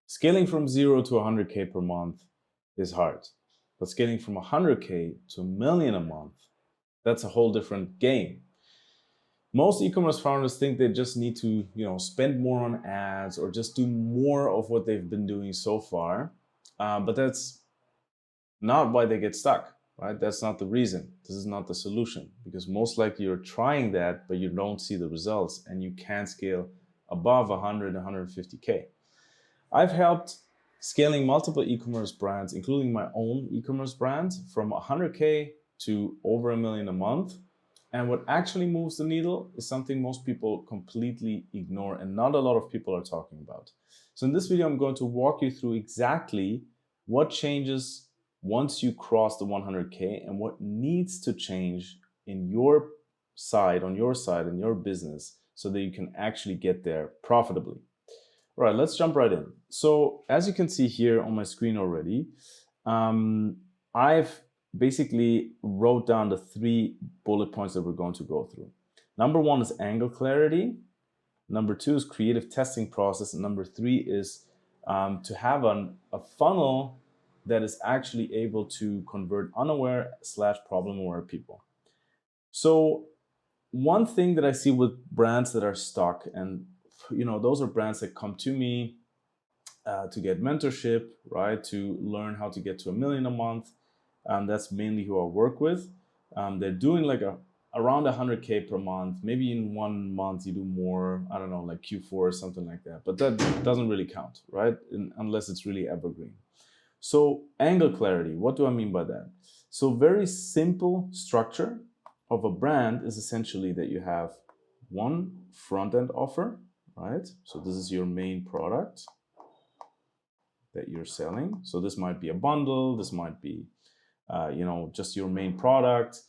Scaling from 0 to 100K per month is hard, but scaling from 100K to 1 million a month, that's a whole different game. Most e-commerce founders think they just need to, spend more on ads or just do more of what they've been doing so far. But that's not why they get stuck, right? That's not the reason. This is not the solution, because most likely you're trying that, but you don't see the results and you can't scale above 100, 150K. I've helped scaling multiple e-commerce brands, including my own e-commerce brand, from 100K to over 1 million a month. And what actually moves the needle is something most people completely ignore and not a lot of people are talking about. So in this video, I'm going to walk you through exactly what changes once you cross the 100K and what needs to change in your side, on your side, in your business, so that you can actually get there profitably. All right, let's jump right in. So as you can see here on my screen already, I've basically wrote down the 3 bullet points that we're going to go through. Number 1 is angle clarity. Number 2 is creative testing process. And number 3 is to have a funnel that is actually able to convert unaware/problem aware people. So one thing that I see with brands that are stuck, and those are brands that come to me to get mentorship, right? To learn how to get to 1 million a month. That's mainly who I work with. They're doing like around 100K per month. Maybe in 1 month you do more, I don't know, like Q4 or something like that. But that doesn't really count, right? Unless it's really evergreen. So angle clarity, what do I mean by that? So very simple structure of a brand is essentially that you have one front-end offer, right? So this is your main product that you're selling. So this might be a bundle, this might be just your main product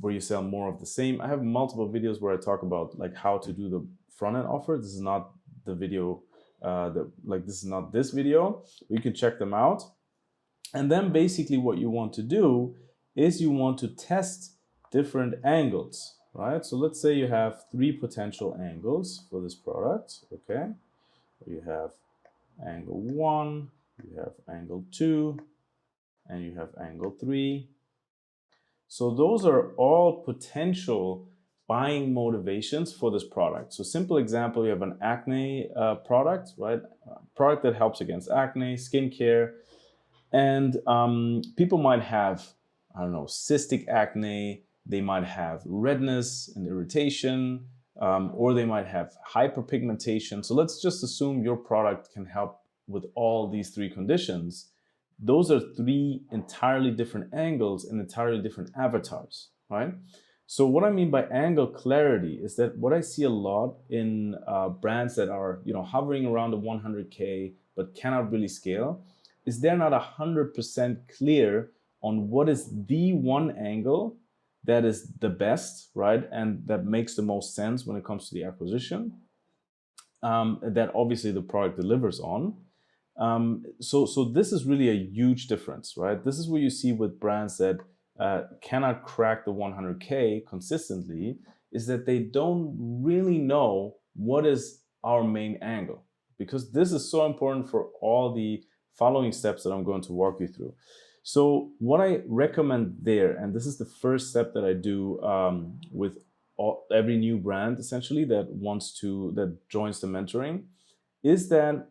where you sell more of the same. I have multiple videos where I talk about like how to do the front-end offer. This is not the video, this is not this video. You can check them out. And then basically what you want to do is you want to test different angles, right? So let's say you have 3 potential angles for this product, okay? You have angle 1, you have angle 2, and you have angle 3. So those are all potential buying motivations for this product. So simple example, you have an acne product, right? Product that helps against acne, skincare. And people might have, I don't know, cystic acne, they might have redness and irritation, or they might have hyperpigmentation. So let's just assume your product can help with all these 3 conditions. Those are 3 entirely different angles and entirely different avatars, right? So what I mean by angle clarity is that what I see a lot in brands that are hovering around the 100K but cannot really scale is they're not 100% clear on what is the one angle that is the best, right? And that makes the most sense when it comes to the acquisition, that obviously the product delivers on. So this is really a huge difference, right? This is what you see with brands that cannot crack the 100K consistently, is that they don't really know what is our main angle, because this is so important for all the following steps that I'm going to walk you through. So what I recommend there, and this is the first step that I do with every new brand essentially that joins the mentoring, is that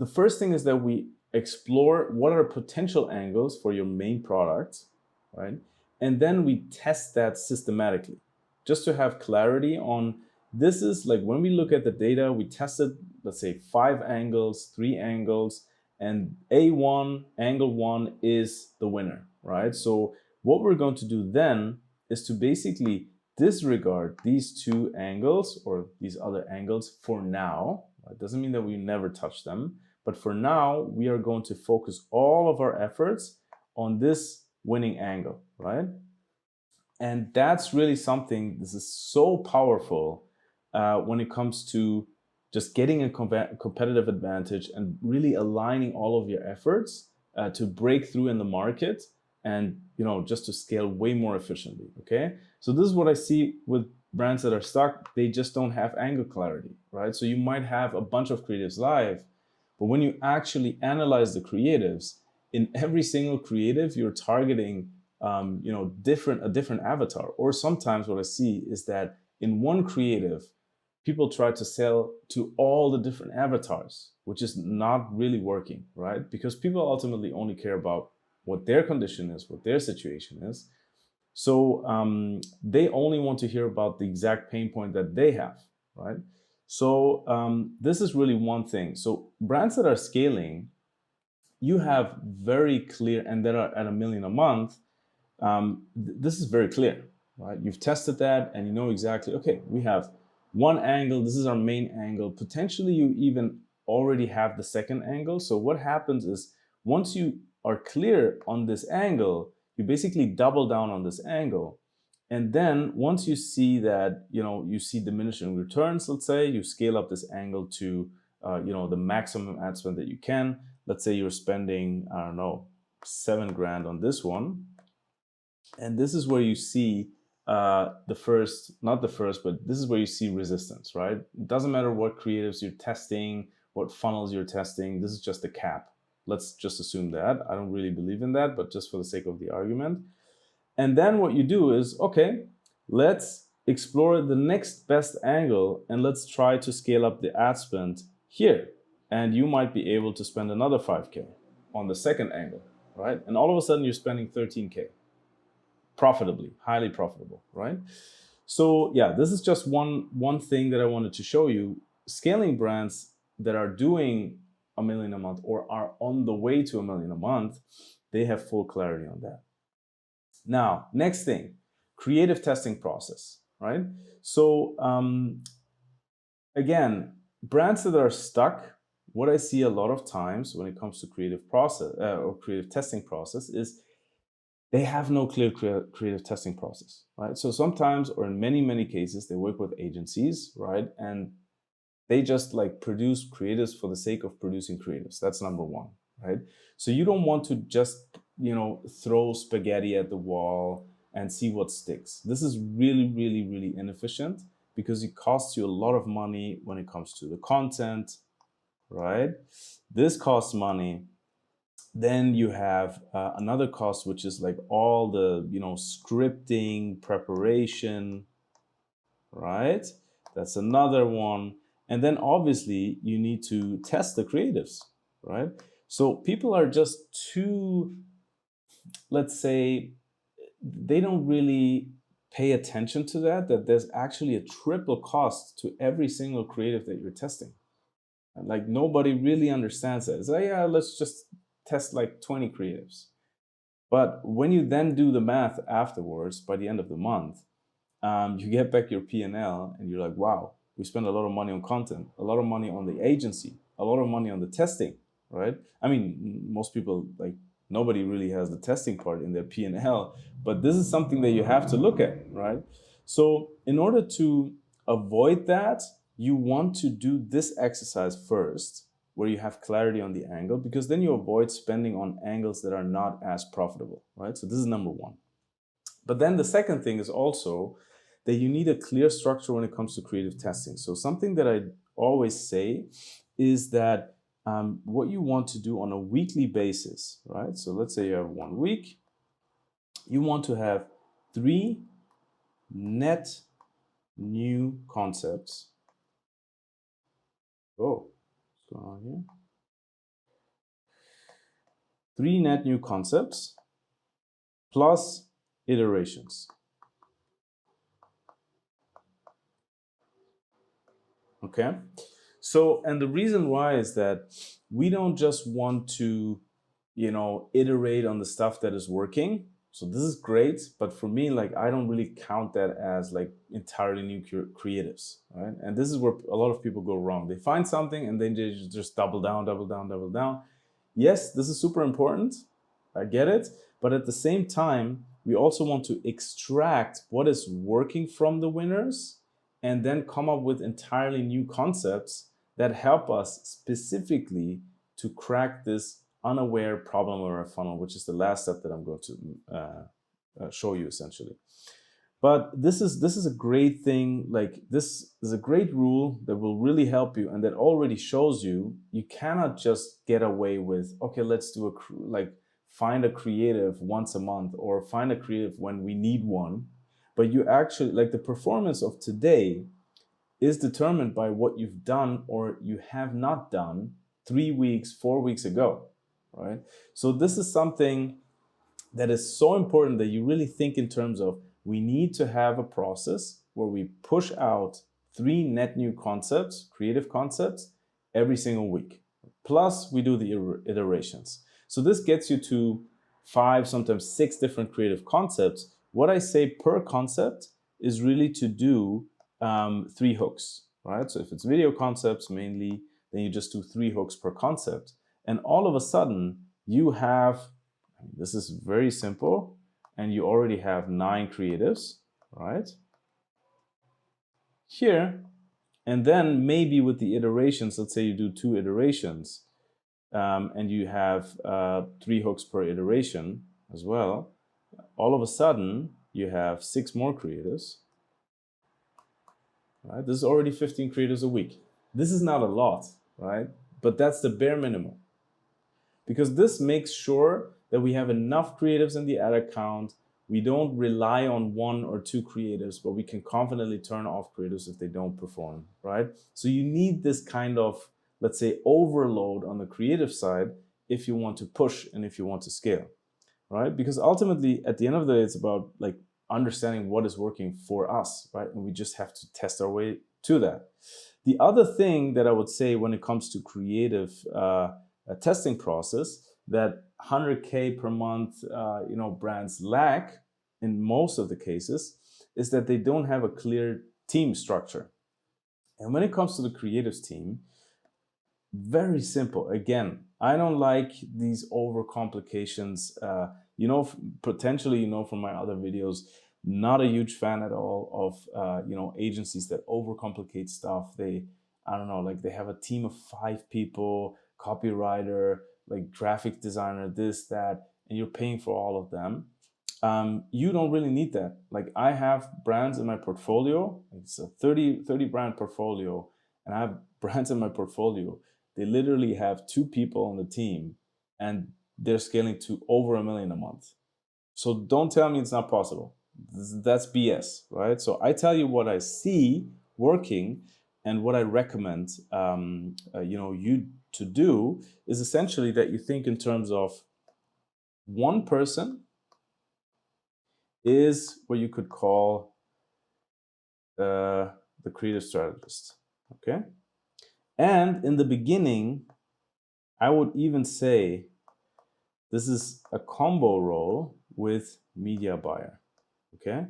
the first thing is that we explore what are potential angles for your main product, right? And then we test that systematically, just to have clarity on, this is like when we look at the data, we tested, let's say 5 angles, 3 angles, and angle 1 is the winner, right? So what we're going to do then is to basically disregard these 2 angles or these other angles for now. It doesn't mean that we never touch them, but for now, we are going to focus all of our efforts on this winning angle, right? And that's really something, this is so powerful when it comes to just getting a competitive advantage and really aligning all of your efforts to break through in the market and just to scale way more efficiently, okay? So this is what I see with brands that are stuck. They just don't have angle clarity, right? So you might have a bunch of creatives live, But when you actually analyze the creatives, in every single creative, you're targeting a different avatar. Or sometimes what I see is that in one creative, people try to sell to all the different avatars, which is not really working, right? Because people ultimately only care about what their condition is, what their situation is. So they only want to hear about the exact pain point that they have, right? So this is really one thing. So brands that are scaling, you have very clear, and that are at $1 million a month, this is very clear, right? You've tested that and you know exactly, okay, we have one angle, this is our main angle. Potentially you even already have the second angle. So what happens is once you are clear on this angle, you basically double down on this angle. And then once you see that, you see diminishing returns, let's say, you scale up this angle to, the maximum ad spend that you can. Let's say you're spending, I don't know, $7,000 on this one. And this is where you see not the first, but this is where you see resistance, right? It doesn't matter what creatives you're testing, what funnels you're testing. This is just a cap. Let's just assume that. I don't really believe in that, but just for the sake of the argument. And then what you do is, okay, let's explore the next best angle and let's try to scale up the ad spend here. And you might be able to spend another 5K on the second angle, right? And all of a sudden you're spending 13K. Profitably, highly profitable, right? So yeah, this is just one thing that I wanted to show you. Scaling brands that are doing $1 million a month or are on the way to $1 million a month, they have full clarity on that. Now, next thing, creative testing process, right? So again, brands that are stuck, what I see a lot of times when it comes to creative process or creative testing process is they have no clear creative testing process, right? So sometimes, or in many cases, they work with agencies, right? And they just like produce creatives for the sake of producing creatives. That's number one, right? So you don't want to just, throw spaghetti at the wall and see what sticks. This is really inefficient because it costs you a lot of money when it comes to the content, right? This costs money. Then you have another cost, which is like all the, scripting, preparation, right? That's another one. And then obviously you need to test the creatives, right? So people are just too, let's say, they don't really pay attention to that there's actually a triple cost to every single creative that you're testing. Like nobody really understands that. It's like, yeah, let's just test like 20 creatives. But when you then do the math afterwards, by the end of the month, you get back your P&L and you're like, wow, we spent a lot of money on content, a lot of money on the agency, a lot of money on the testing, right? I mean, most people, like nobody really has the testing part in their P&L, but this is something that you have to look at, right? So in order to avoid that, you want to do this exercise first, where you have clarity on the angle, because then you avoid spending on angles that are not as profitable, right? So this is number one. But then the second thing is also that you need a clear structure when it comes to creative testing. So something that I always say is that what you want to do on a weekly basis, right? So let's say you have 1 week, you want to have 3 net new concepts. Oh, what's going on here? 3 net new concepts plus iterations. Okay. So, and the reason why is that we don't just want to, iterate on the stuff that is working. So this is great, but for me, like, I don't really count that as like entirely new creatives, right? And this is where a lot of people go wrong. They find something and then they just double down. Yes, this is super important. I get it. But at the same time, we also want to extract what is working from the winners and then come up with entirely new concepts that help us specifically to crack this unaware problem or a funnel, which is the last step that I'm going to show you essentially. But this is a great thing. Like, this is a great rule that will really help you, and that already shows you cannot just get away with, okay, let's do find a creative once a month, or find a creative when we need one. But you actually, like, the performance of today is determined by what you've done or you have not done 3 weeks, 4 weeks ago, right? So this is something that is so important, that you really think in terms of, we need to have a process where we push out 3 net new concepts, creative concepts, every single week. Plus, we do the iterations. So this gets you to 5, sometimes 6 different creative concepts. What I say per concept is really to do 3 hooks, right? So if it's video concepts mainly, then you just do 3 hooks per concept. And all of a sudden, you have, this is very simple, and you already have 9 creatives, right? Here, and then maybe with the iterations, let's say you do 2 iterations, and you have 3 hooks per iteration as well. All of a sudden, you have 6 more creatives, right? This is already 15 creatives a week. This is not a lot, right? But that's the bare minimum, because this makes sure that we have enough creatives in the ad account. We don't rely on 1 or 2 creatives, but we can confidently turn off creatives if they don't perform, right? So you need this kind of, let's say, overload on the creative side if you want to push and if you want to scale, right? Because ultimately, at the end of the day, it's about like understanding what is working for us, right? And we just have to test our way to that. The other thing that I would say when it comes to creative testing process that 100K per month brands lack in most of the cases is that they don't have a clear team structure. And when it comes to the creatives team, very simple. Again, I don't like these overcomplications. Potentially, from my other videos, not a huge fan at all of agencies that overcomplicate stuff. They have a team of 5 people, copywriter, like graphic designer, this, that, and you're paying for all of them. You don't really need that. Like, I have brands in my portfolio. It's a 30 brand portfolio, and I have brands in my portfolio. They literally have 2 people on the team, and they're scaling to over $1 million a month. So don't tell me it's not possible. That's BS, right? So I tell you what I see working, and what I recommend you to do is essentially that you think in terms of 1 person is what you could call the creative strategist, okay? And in the beginning, I would even say this is a combo role with media buyer, okay?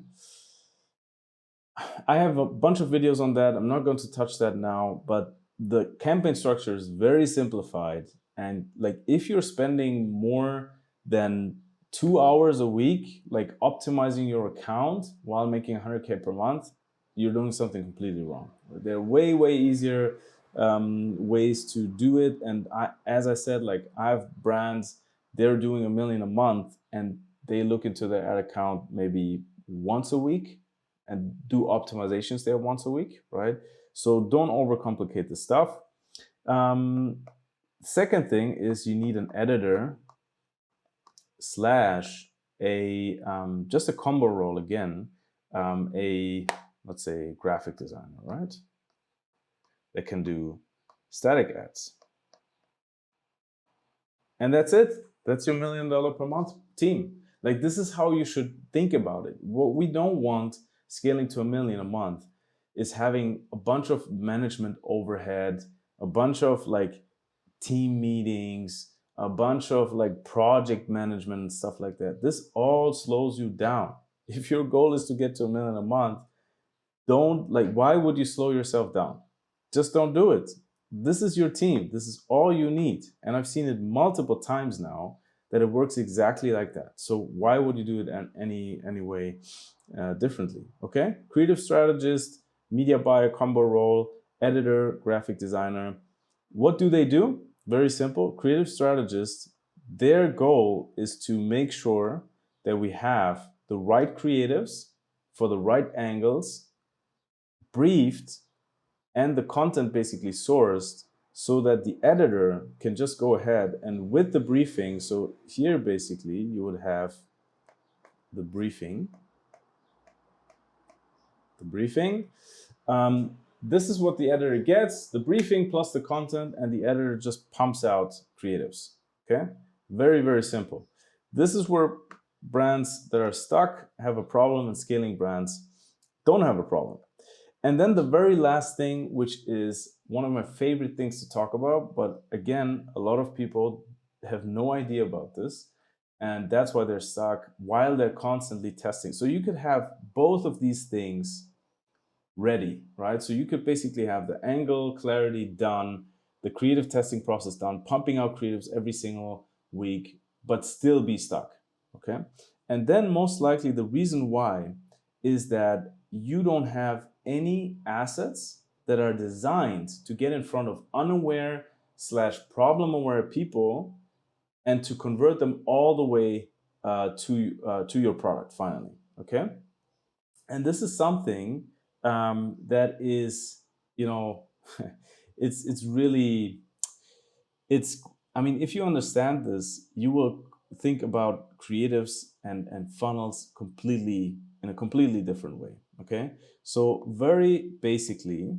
I have a bunch of videos on that. I'm not going to touch that now, but the campaign structure is very simplified. And like, if you're spending more than 2 hours a week, like optimizing your account while making 100K per month, you're doing something completely wrong. There are way, way easier ways to do it. And as I said, like, I have brands, they're doing $1 million a month, and they look into their ad account maybe once a week and do optimizations there once a week, right? So don't overcomplicate the stuff. Second thing is you need an editor slash a just a combo role again, let's say graphic designer, right? That can do static ads. And that's it. That's your $1 million per month team. Like, this is how you should think about it. What we don't want scaling to $1 million a month is having a bunch of management overhead, a bunch of like team meetings, a bunch of like project management and stuff like that. This all slows you down. If your goal is to get to $1 million a month, why would you slow yourself down? Just don't do it. This is your team. This is all you need. And I've seen it multiple times now that it works exactly like that. So why would you do it any way differently? Okay? Creative strategist, media buyer, combo role, editor, graphic designer. What do they do? Very simple. Creative strategists, their goal is to make sure that we have the right creatives for the right angles, briefed, and the content basically sourced so that the editor can just go ahead and with the briefing, so here basically you would have the briefing. This is what the editor gets, the briefing plus the content, and the editor just pumps out creatives, okay? Very, very simple. This is where brands that are stuck have a problem and scaling brands don't have a problem. And then the very last thing, which is one of my favorite things to talk about, but again, a lot of people have no idea about this, and that's why they're stuck while they're constantly testing. So you could have both of these things ready, right? So you could basically have the angle clarity done, the creative testing process done, pumping out creatives every single week, but still be stuck, okay? And then most likely the reason why is that you don't have any assets that are designed to get in front of unaware / problem aware people and to convert them all the way to your product finally, okay? And this is something that is, you know, it's really, I mean, if you understand this, you will think about creatives and funnels in a completely different way, okay? So very basically,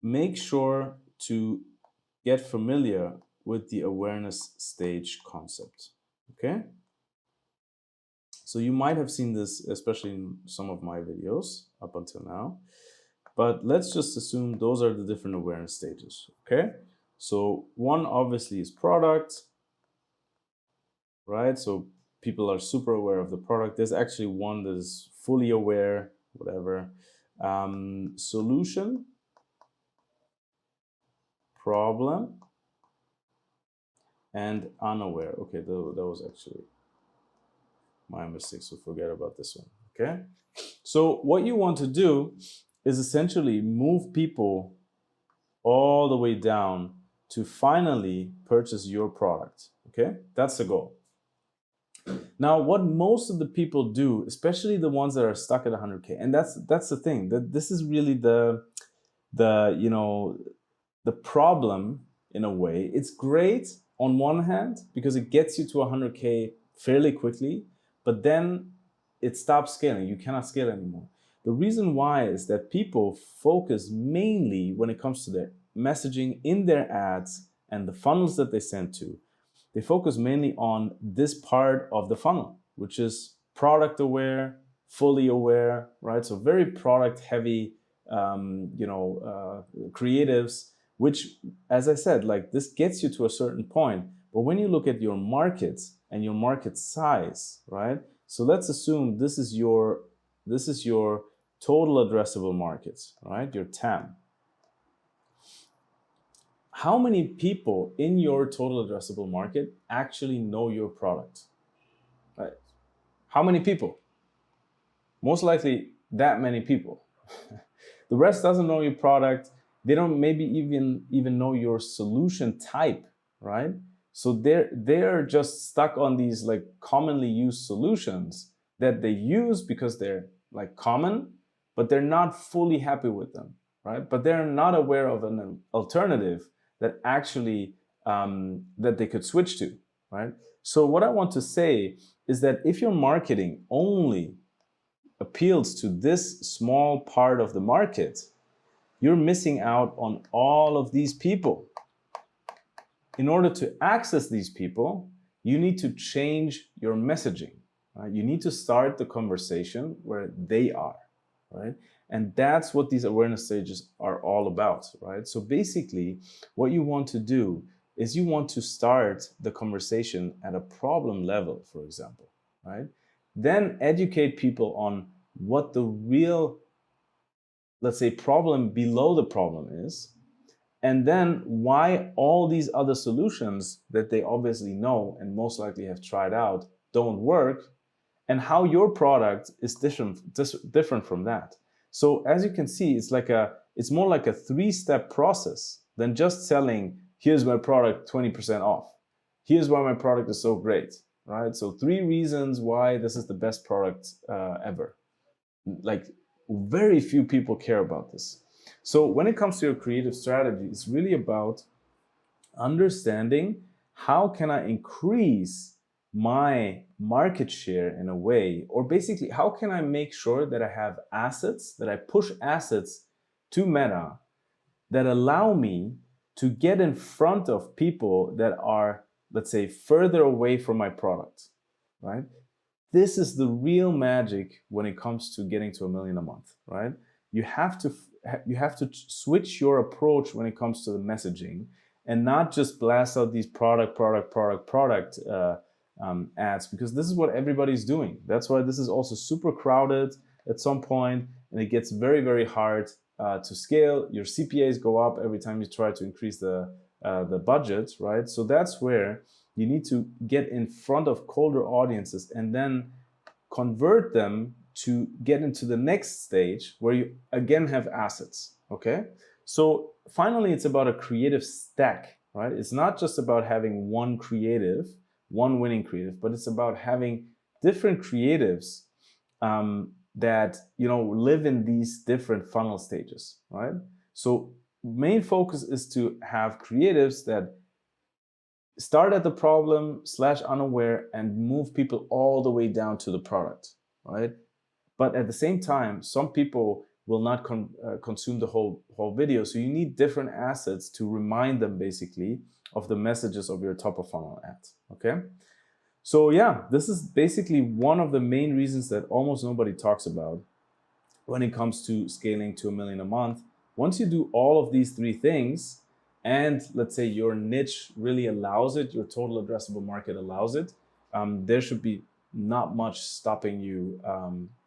make sure to get familiar with the awareness stage concept, okay? So you might have seen this, especially in some of my videos up until now, but let's just assume those are the different awareness stages, okay? So one obviously is product, right? So people are super aware of the product. There's actually one that is fully aware, whatever. Solution, problem, and unaware. Okay, that was actually my mistake, so forget about this one, okay? So what you want to do is essentially move people all the way down to finally purchase your product, okay? That's the goal. Now, what most of the people do, especially the ones that are stuck at 100K, and that's the thing, that this is really the you know, the problem in a way. It's great on one hand because it gets you to 100K fairly quickly, but then it stops scaling. You cannot scale anymore. The reason why is that people focus mainly when it comes to their messaging in their ads and the funnels that they send to. They focus mainly on this part of the funnel, which is product aware, fully aware, right? So very product heavy, creatives, which, as I said, like this gets you to a certain point. But when you look at your markets and your market size, right? So let's assume this is your total addressable markets, right? Your TAM. How many people in your total addressable market actually know your product? Right? How many people? Most likely that many people. The rest doesn't know your product. They don't maybe even know your solution type, right? So they're just stuck on these like commonly used solutions that they use because they're like common, but they're not fully happy with them, right? But they're not aware of an alternative that actually that they could switch to, right? So what I want to say is that if your marketing only appeals to this small part of the market, you're missing out on all of these people. In order to access these people, you need to change your messaging, right? You need to start the conversation where they are, right? And that's what these awareness stages are all about, right? So basically, what you want to do is you want to start the conversation at a problem level, for example, right? Then educate people on what the real, let's say, problem below the problem is, and then why all these other solutions that they obviously know and most likely have tried out don't work, and how your product is different from that. So as you can see, it's more like a 3-step process than just selling, here's my product 20% off. Here's why my product is so great. right? So 3 reasons why this is the best product ever. Like, very few people care about this. So when it comes to your creative strategy, it's really about understanding how can I increase my market share in a way, or basically how can I make sure that I have assets, that I push assets to Meta that allow me to get in front of people that are, let's say, further away from my product, right? This is the real magic when it comes to getting to 1 million a month, right? You have to switch your approach when it comes to the messaging, and not just blast out these product ads, because this is what everybody's doing. That's why this is also super crowded at some point, and it gets very, very hard to scale. Your CPAs go up every time you try to increase the budget, right? So that's where you need to get in front of colder audiences and then convert them to get into the next stage where you again have assets, okay? So finally, it's about a creative stack, right? It's not just about having one creative, one winning creative, but it's about having different creatives that, you know, live in these different funnel stages, right? So main focus is to have creatives that start at the problem / unaware and move people all the way down to the product, right? But at the same time, some people will not consume the whole video. So you need different assets to remind them basically of the messages of your top of funnel ads, okay? So yeah, this is basically one of the main reasons that almost nobody talks about when it comes to scaling to 1 million a month. Once you do all of these 3 things, and let's say your niche really allows it, your total addressable market allows it, there should be not much stopping you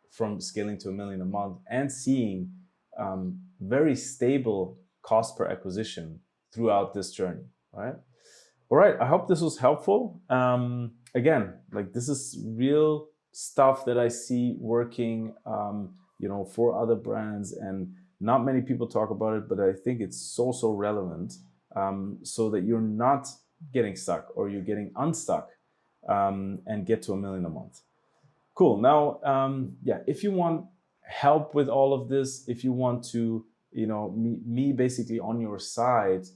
from scaling to 1 million a month and seeing very stable cost per acquisition throughout this journey, right? All right, I hope this was helpful. Again, like, this is real stuff that I see working, you know, for other brands, and not many people talk about it, but I think it's so relevant, so that you're not getting stuck or you're getting unstuck, and get to 1 million a month. Cool. Now, yeah, if you want help with all of this, if you want to, you know, me basically on your side,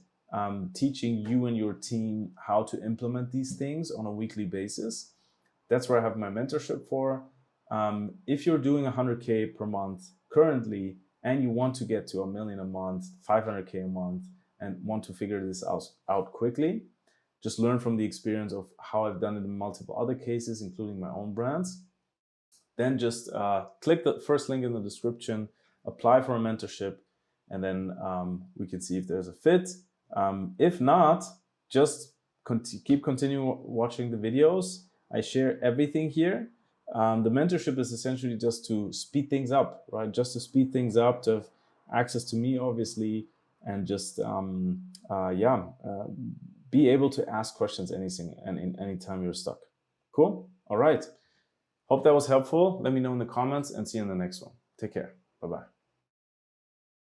teaching you and your team how to implement these things on a weekly basis, that's where I have my mentorship for. If you're doing 100K per month currently, and you want to get to 1 million a month, 500K a month, and want to figure this out quickly, just learn from the experience of how I've done it in multiple other cases, including my own brands, then just click the first link in the description, apply for a mentorship, and then we can see if there's a fit. If not, just keep continuing watching the videos. I share everything here. The mentorship is essentially just to speed things up, right? Just to speed things up, to have access to me, obviously, and just be able to ask questions anytime you're stuck. Cool. All right. Hope that was helpful. Let me know in the comments, and see you in the next one. Take care. Bye-bye.